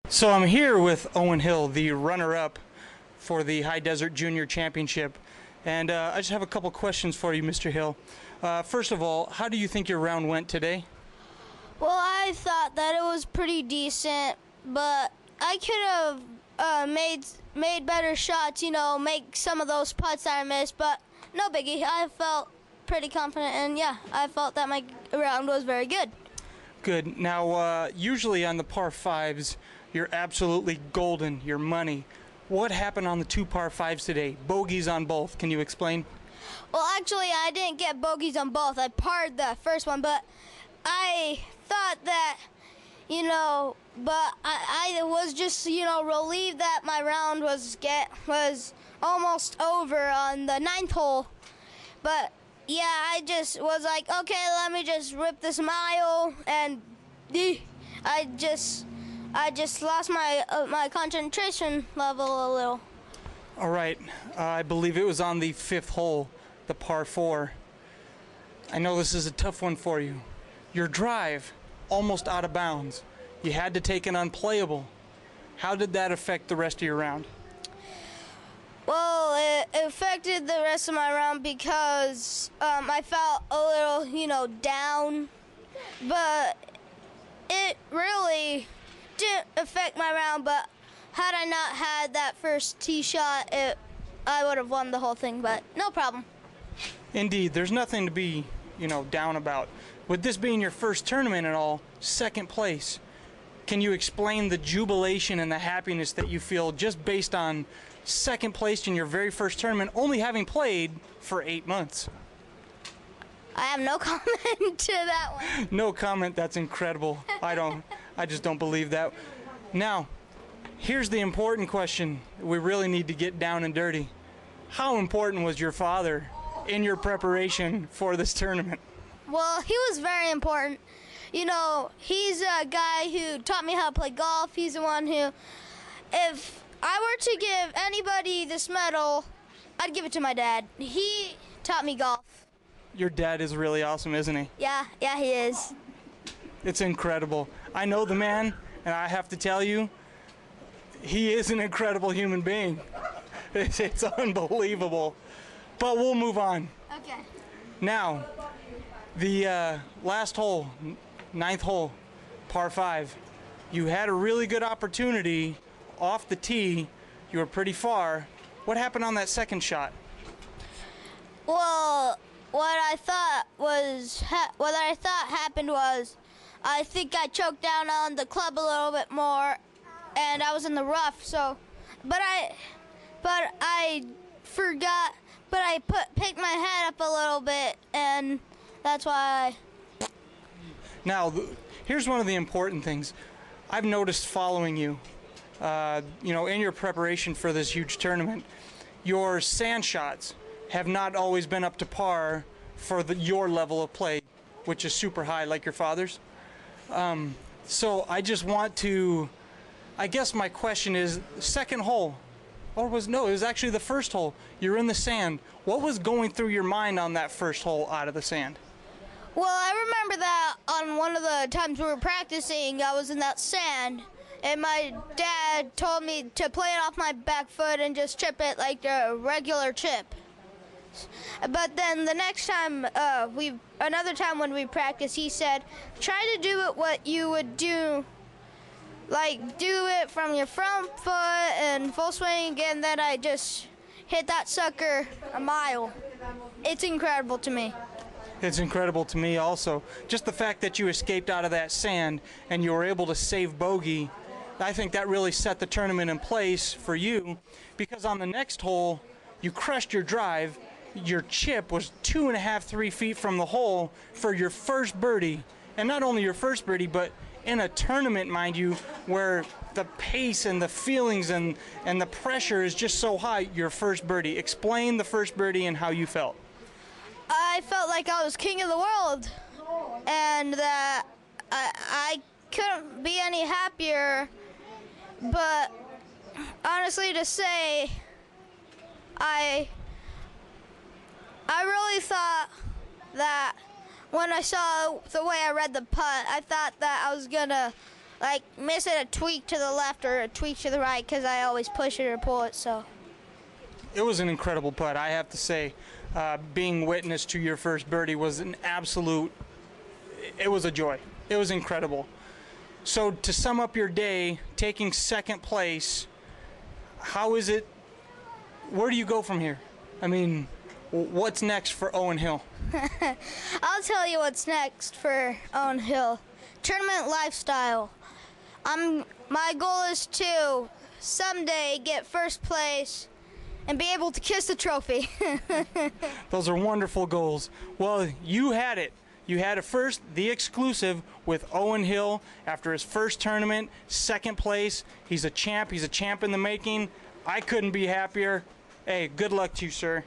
So I'm here with Owen-Hill, the runner-up for the High Desert Junior Championship, and I just have a couple questions for you, Mr. Hill. First of all, how do you think your round went today? Well, I thought that it was pretty decent, but I could have made better shots, you know, make some of those putts that I missed, but no biggie. I felt pretty confident, and yeah, I felt that my round was very good. Good. Now, usually on the par fives, you're absolutely golden, you're money. What happened on the two par fives today? Bogeys on both. Can you explain? Well, actually, I didn't get bogeys on both. I parred the first one, but I thought that, you know, but I was just, you know, relieved that my round was almost over on the ninth hole. But yeah, I just was like, okay, let me just rip this mile, and I just lost my concentration level a little. All right, I believe it was on the fifth hole, the par four. I know this is a tough one for you. Your drive, almost out of bounds. You had to take an unplayable. How did that affect the rest of your round? Well, it affected the rest of my round because I felt a little, you know, down, but it really didn't affect my round. But had I not had that first tee shot, I would have won the whole thing, but no problem. Indeed, there's nothing to be, you know, down about. With this being your first tournament and all, second place, can you explain the jubilation and the happiness that you feel just based on second place in your very first tournament, only having played for 8 months? I have no comment to that one. No comment. That's incredible. I just don't believe that. Now, here's the important question. We really need to get down and dirty. How important was your father in your preparation for this tournament? Well, he was very important. You know, he's a guy who taught me how to play golf. He's the one who, if I were to give anybody this medal, I'd give it to my dad. He taught me golf. Your dad is really awesome, isn't he? Yeah, he is. It's incredible. I know the man, and I have to tell you, he is an incredible human being. It's unbelievable. But we'll move on. Okay. Now, the last hole, ninth hole, par 5. You had a really good opportunity off the tee. You were pretty far. What happened on that second shot? Well, what I thought happened was, I think I choked down on the club a little bit more, and I was in the rough. So, but I forgot. But I picked my head up a little bit, and that's why. Now, here's one of the important things. I've noticed following you, you know, in your preparation for this huge tournament, your sand shots have not always been up to par for your level of play, which is super high, like your father's. So I just want to, I guess my question is, second hole, or no, it was actually the first hole. You're in the sand. What was going through your mind on that first hole out of the sand? Well, I remember that on one of the times we were practicing, I was in that sand, and my dad told me to play it off my back foot and just chip it like a regular chip. But then the next time, another time when we practiced, he said, try to do it what you would do. Like, do it from your front foot and full swing, and then I just hit that sucker a mile. It's incredible to me. It's incredible to me also. Just the fact that you escaped out of that sand and you were able to save bogey, I think that really set the tournament in place for you, because on the next hole, you crushed your drive. Your chip was 2.5, 3 feet from the hole for your first birdie. And not only your first birdie, but in a tournament, mind you, where the pace and the feelings and the pressure is just so high, your first birdie. Explain the first birdie and how you felt. I felt like I was king of the world, and that I couldn't be any happier. But honestly, to say, I really thought that when I saw the way I read the putt, I thought that I was gonna like miss it a tweak to the left or a tweak to the right, because I always push it or pull it. So It was an incredible putt, I have to say. Being witness to your first birdie was an absolute, it was a joy. It was incredible. So to sum up your day, taking second place, how is it, where do you go from here? I mean, what's next for Owen-Hill? I'll tell you what's next for Owen-Hill. Tournament lifestyle. My goal is to someday get first place and be able to kiss the trophy. Those are wonderful goals. Well, you had it. You had it first, the exclusive with Owen-Hill after his first tournament, second place. He's a champ. He's a champ in the making. I couldn't be happier. Hey, good luck to you, sir.